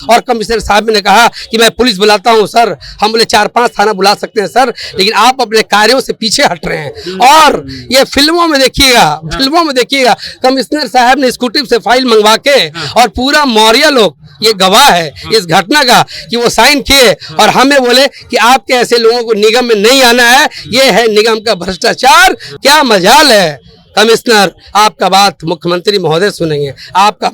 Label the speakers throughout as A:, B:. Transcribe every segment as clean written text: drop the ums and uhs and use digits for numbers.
A: और कमिश्नर साहब ने कहा कि मैं पुलिस बुलाता हूं सर। हम बोले 4-5 थाना बुला सकते हैं सर, लेकिन आप अपने कार्यों से पीछे हट रहे हैं। और ये फिल्मों में देखिएगा कमिश्नर साहब ने स्कूटी से फाइल मंगवा के और पूरा मौर्य लोग ये गवाह है इस घटना का कि वो साइन किए और हमें बोले कि आपके ऐसे लोगों को निगम में नहीं आना है। ये है निगम का भ्रष्टाचार। क्या मजाल है कमिश्नर, आपका बात मुख्यमंत्री महोदय सुनेंगे, आपका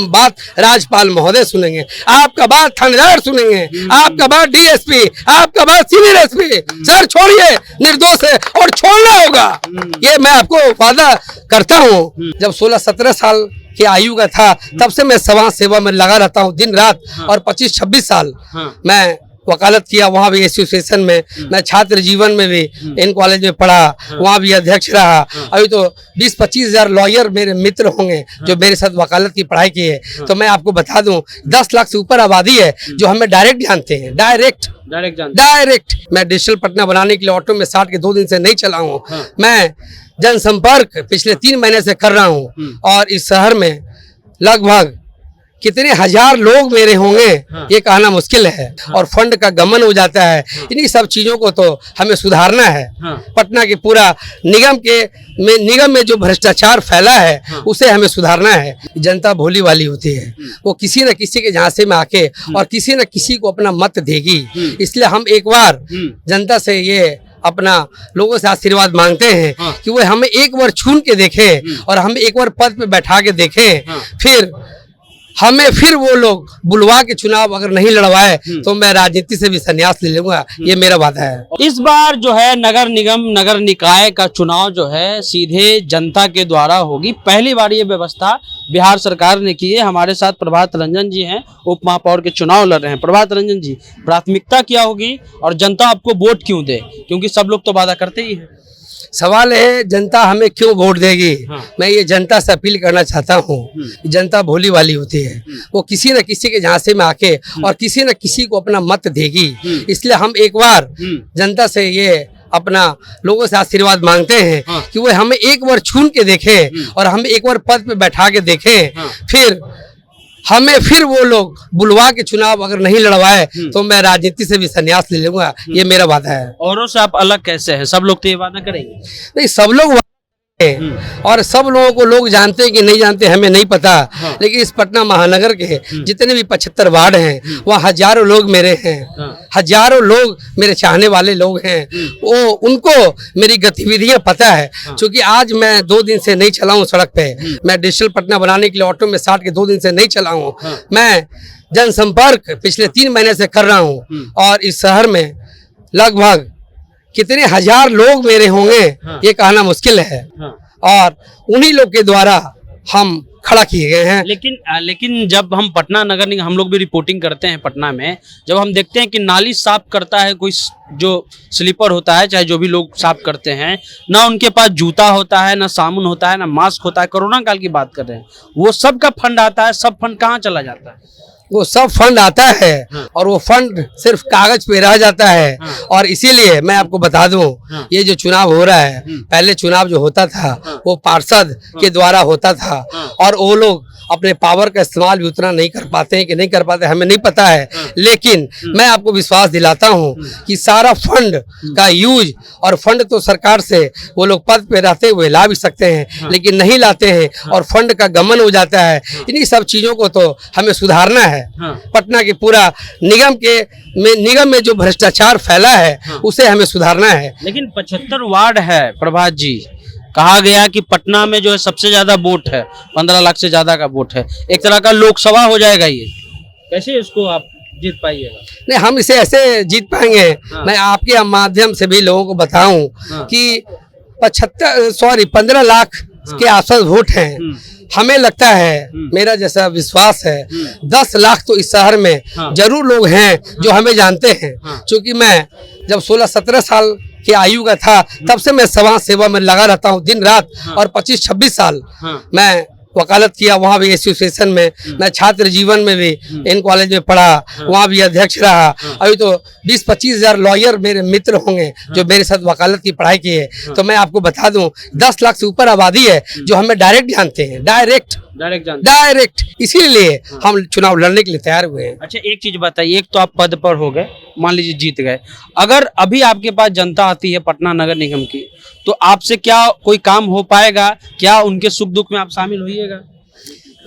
A: बात राज्यपाल महोदय सुनेंगे, आपका बात थानेदार सुनेंगे, आपका बात डीएसपी, आपका बात सीनियर एसपी। सर छोड़िए, निर्दोष है और छोड़ना होगा। ये मैं आपको वादा करता हूँ। जब 16-17 साल की आयु का था तब से मैं समाज सेवा में लगा रहता हूँ दिन रात। और 25-26 साल मैं वकालत किया, वहाँ भी एसोसिएशन में। मैं छात्र जीवन में भी इन कॉलेज में पढ़ा, वहाँ भी अध्यक्ष रहा। अभी तो 20-25 हजार लॉयर मेरे मित्र होंगे जो मेरे साथ वकालत की पढ़ाई की है। तो मैं आपको बता दूं 10 लाख से ऊपर आबादी है जो हमें डायरेक्ट जानते हैं, डायरेक्ट। मैं डिजिटल पटना बनाने के लिए ऑटो में 60 के 2 दिन से नहीं चला हूँ। मैं जनसंपर्क पिछले 3 महीने से कर रहा हूँ और इस शहर में लगभग कितने हजार लोग मेरे होंगे ये कहना मुश्किल है। और फंड का गमन हो जाता है। इन्हीं सब चीजों को तो हमें सुधारना है। पटना के पूरा निगम में जो भ्रष्टाचार फैला है उसे हमें सुधारना है। जनता भोली वाली होती है, वो किसी न किसी के झांसे में आके और किसी न किसी को अपना मत देगी। इसलिए हम एक बार जनता से ये अपना लोगों से आशीर्वाद मांगते हैं कि वो हमें एक बार छून के देखें और हमें एक बार पद पे बैठा के देखें। फिर वो लोग बुलवा के चुनाव अगर नहीं लड़वाए तो मैं राजनीति से भी संन्यास ले लूंगा। ये मेरा वादा है।
B: इस बार जो है नगर निगम नगर निकाय का चुनाव जो है सीधे जनता के द्वारा होगी। पहली बार ये व्यवस्था बिहार सरकार ने की है। हमारे साथ प्रभात रंजन जी हैं, उप महापौर के चुनाव लड़ रहे हैं। प्रभात रंजन जी, प्राथमिकता क्या होगी और जनता आपको वोट क्यों दे? क्योंकि सब लोग तो वादा करते ही है।
A: सवाल है जनता हमें क्यों वोट देगी। मैं ये जनता से अपील करना चाहता हूँ। जनता भोली वाली होती है, वो किसी न किसी के झांसे में आके और किसी न किसी को अपना मत देगी। इसलिए हम एक बार जनता से ये अपना लोगों से आशीर्वाद मांगते हैं कि वो हमें एक बार छून के देखें और हमें एक बार पद पे बैठा के देखें। फिर वो लोग बुलवा के चुनाव अगर नहीं लड़वाए तो मैं राजनीति से भी संन्यास ले लूंगा। ये मेरा वादा है।
B: औरों से आप अलग कैसे हैं? सब लोग तो ये वादा करेंगे?
A: नहीं, सब लोग और सब लोगों को लोग जानते हैं कि नहीं जानते हमें नहीं पता। लेकिन इस पटना महानगर के जितने भी 75 वार्ड हैं वहाँ हजारों लोग मेरे हैं, हजारों लोग मेरे चाहने वाले लोग हैं। वो उनको मेरी गतिविधियां पता है। क्योंकि आज मैं 2 दिन से नहीं चला हूँ सड़क पे। मैं डिजिटल पटना बनाने के लिए ऑटो में 60 के 2 दिन से नहीं चला हूँ। मैं जनसंपर्क पिछले 3 महीने से कर रहा हूँ और इस शहर में लगभग कितने हजार लोग मेरे होंगे ये कहना मुश्किल है। और उन्हीं लोग के द्वारा हम खड़ा किए गए हैं।
B: लेकिन जब हम पटना नगर निगम, हम लोग भी रिपोर्टिंग करते हैं पटना में, जब हम देखते हैं कि नाली साफ करता है कोई जो स्लीपर होता है, चाहे जो भी लोग साफ करते हैं, ना उनके पास जूता होता है, ना साबुन होता है, ना मास्क होता है। कोरोना काल की बात कर रहे हैं, वो सब का फंड आता है। सब फंड कहाँ चला जाता है?
A: वो सब फंड आता है और वो फंड सिर्फ कागज पे रह जाता है। और इसीलिए मैं आपको बता दूं, ये जो चुनाव हो रहा है, पहले चुनाव जो होता था वो पार्षद के द्वारा होता था और वो लोग अपने पावर का इस्तेमाल भी उतना नहीं कर पाते हैं कि नहीं कर पाते हमें नहीं पता है। लेकिन मैं आपको विश्वास दिलाता हूं कि सारा फंड का यूज, और फंड तो सरकार से वो लोग पद पे रहते हुए ला भी सकते हैं लेकिन नहीं लाते हैं और फंड का गमन हो जाता है। इन्हीं सब चीजों को तो हमें सुधारना है। पटना के पूरा निगम में जो भ्रष्टाचार फैला है उसे हमें सुधारना है।
B: लेकिन 75 वार्ड है प्रभात जी, कहा गया कि पटना में जो है सबसे ज्यादा वोट है, 15 लाख से ज्यादा का वोट है। एक तरह का लोकसभा हो जाएगा ये। कैसे इसको आप जीत पाइएगा? नहीं, हम इसे ऐसे जीत पाएंगे। मैं आपके माध्यम से भी लोगों को बताऊं कि 15 लाख के आसपास वोट हैं। हमें लगता है, मेरा जैसा विश्वास है, 10 लाख तो इस शहर में जरूर लोग हैं जो हमें जानते हैं। क्योंकि मैं जब 16-17 साल की आयु का था तब से मैं समाज सेवा में लगा रहता हूँ दिन रात। और 25-26 साल मैं वकालत किया, वहाँ भी एसोसिएशन में। मैं छात्र जीवन में भी इन कॉलेज में पढ़ा, वहाँ भी अध्यक्ष रहा। अभी तो 20-25 हजार लॉयर मेरे मित्र होंगे जो मेरे साथ वकालत की पढ़ाई की है। तो मैं आपको बता दूं 10 लाख से ऊपर आबादी है जो हमें डायरेक्ट जानते हैं, डायरेक्ट। डायरेक्ट जानते
A: डायरेक्ट, इसीलिए हम चुनाव लड़ने के लिए तैयार हुए हैं।
B: अच्छा एक चीज बताइए, एक तो आप पद पर हो गए, मान लीजिए जीत गए, अगर अभी आपके पास जनता आती है पटना नगर निगम की, तो आपसे क्या कोई काम हो पाएगा? क्या उनके सुख दुख में आप शामिल होइएगा?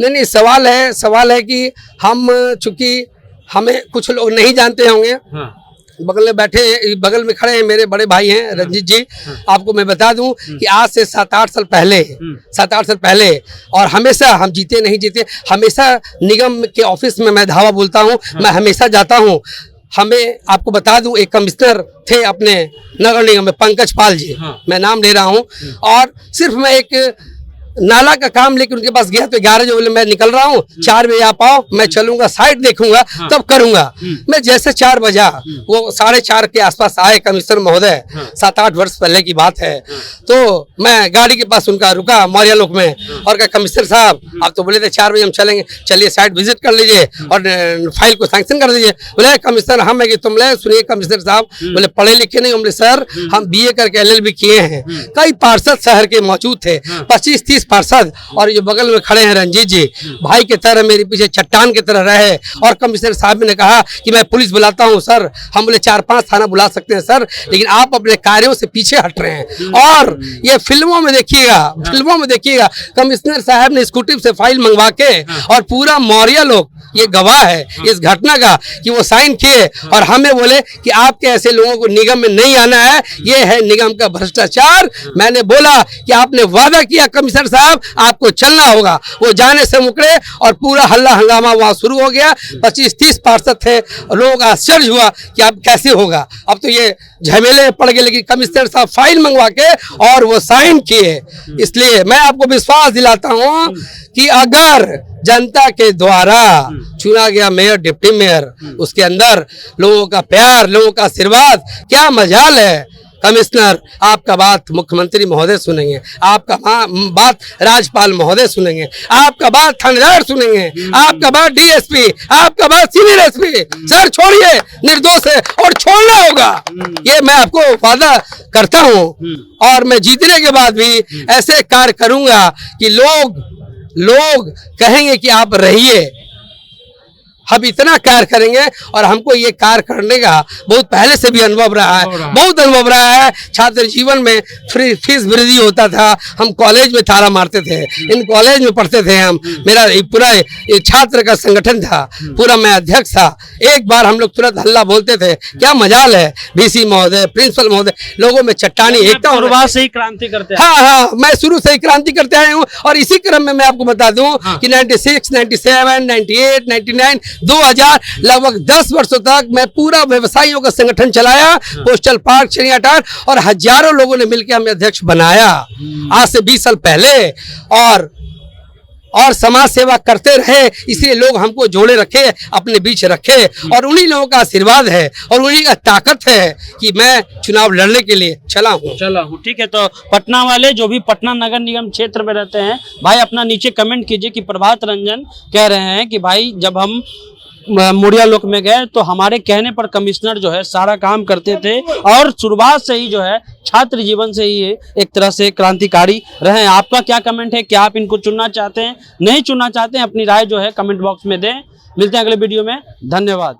A: नहीं, सवाल है कि हम, चूंकि हमें कुछ लोग नहीं जानते होंगे,
B: हाँ।
A: बगल में बैठे, बगल में खड़े हैं मेरे बड़े भाई हैं रंजीत जी। आपको मैं बता दूं कि आज से 7-8 साल पहले और हमेशा हम जीते नहीं जीते, हमेशा निगम के ऑफिस में मैं धावा बोलता हूं, मैं हमेशा जाता हूं। हमें आपको बता दूं, एक कमिश्नर थे अपने नगर निगम में, पंकज पाल जी, मैं नाम ले रहा हूं, और सिर्फ मैं एक नाला का काम लेकर उनके पास गया तो 11 बजे बोले मैं निकल रहा हूँ, 4 बजे आप आओ, मैं चलूंगा, साइड देखूंगा, तब करूंगा। मैं जैसे 4 बजा, वो 4:30 के आसपास आए कमिश्नर महोदय, 7-8 वर्ष पहले की बात है। तो मैं गाड़ी के पास उनका रुका मौर्या लोक में और कहा कमिश्नर साहब आप तो बोले थे 4 बजे हम चलेंगे, चलिए साइड विजिट कर लीजिए और फाइल को सैंक्शन कर दीजिए। बोले कमिश्नर हम है कि तुम ले, सुनिए कमिश्नर साहब, बोले पढ़े लिखे नहीं? बोले सर हम BA करके LLB किए हैं। कई पार्षद शहर के मौजूद थे, 25-30 पार्षद, और जो बगल में खड़े हैं रंजीत जी, भाई की तरह मेरे पीछे चट्टान की तरह रहे। और कमिश्नर साहब ने कहा कि मैं पुलिस बुलाता हूं सर, हम बोले 4-5 थाना बुला सकते हैं सर, लेकिन आप अपने कार्यों से पीछे हट रहे हैं। और ये फिल्मों में देखिएगा कमिश्नर साहब ने स्कूटी से फाइल मंगवा के, और पूरा मौर्या लोग ये गवाह है इस घटना का कि वो साइन किए और हमें बोले कि आपके ऐसे लोगों को निगम में नहीं आना है, ये है निगम का भ्रष्टाचार। मैंने बोला कि आपने वादा किया कमिश्नर साहब आपको चलना होगा, वो जाने से मुकरे और पूरा हल्ला हंगामा वहां शुरू हो गया। 25-30 पार्षद थे, लोगों का आश्चर्य हुआ कि अब कैसे होगा, अब तो ये झमेले पड़ गए, लेकिन कमिश्नर साहब फाइल मंगवा के और वो साइन किए। इसलिए मैं आपको विश्वास दिलाता हूं कि अगर जनता के द्वारा चुना गया मेयर, डिप्टी मेयर, उसके अंदर लोगों का प्यार, लोगों का आशीर्वाद, क्या मजाल है। कमिश्नर आपका बात मुख्यमंत्री महोदय सुनेंगे, आपका बात राज्यपाल महोदय सुनेंगे, आपका बात थानेदार सुनेंगे, आपका बात DSP, आपका बात सीनियर SP। सर छोड़िए, निर्दोष है और छोड़ना होगा, ये मैं आपको वादा करता हूँ। और मैं जीतने के बाद भी ऐसे कार्य करूंगा कि लोग कहेंगे कि आप रहिए, हम इतना कार्य करेंगे। और हमको ये कार्य करने का बहुत पहले से भी अनुभव रहा है, छात्र जीवन में फ्री फीस वृद्धि होता था, हम कॉलेज में थारा मारते थे, इन कॉलेज में पढ़ते थे हम, मेरा पूरा छात्र का संगठन था, पूरा मैं अध्यक्ष था। एक बार हम लोग तुरंत हल्ला बोलते थे, क्या मजाल है, VC महोदय, प्रिंसिपल महोदय, लोगों में चट्टानी एकता
B: शुरुआत से ही क्रांति करते हैं।
A: हाँ, मैं शुरू से ही क्रांति करते आया हूँ। और इसी क्रम में मैं आपको बता दूं कि 96, 97, 98, 99, 2000 लगभग 10 वर्षों तक मैं पूरा व्यवसायियों का संगठन चलाया, पोस्टल पार्क, चिड़ियाटार, और हजारों लोगों ने मिलकर हमें अध्यक्ष बनाया आज से 20 साल पहले। और समाज सेवा करते रहे, इसलिए लोग हमको जोड़े रखे, अपने बीच रखे, और उन्हीं लोगों का आशीर्वाद है और उन्हीं का ताकत है कि मैं चुनाव लड़ने के लिए चला हूँ।
B: ठीक है, तो पटना वाले जो भी पटना नगर निगम क्षेत्र में रहते हैं भाई, अपना नीचे कमेंट कीजिए कि प्रभात रंजन कह रहे हैं कि भाई जब हम मौर्या लोक में गए तो हमारे कहने पर कमिश्नर जो है सारा काम करते थे, और शुरुआत से ही जो है छात्र जीवन से ही एक तरह से क्रांतिकारी रहे हैं। आपका क्या कमेंट है, क्या आप इनको चुनना चाहते हैं, नहीं चुनना चाहते हैं? अपनी राय जो है कमेंट बॉक्स में दें। मिलते हैं अगले वीडियो में, धन्यवाद।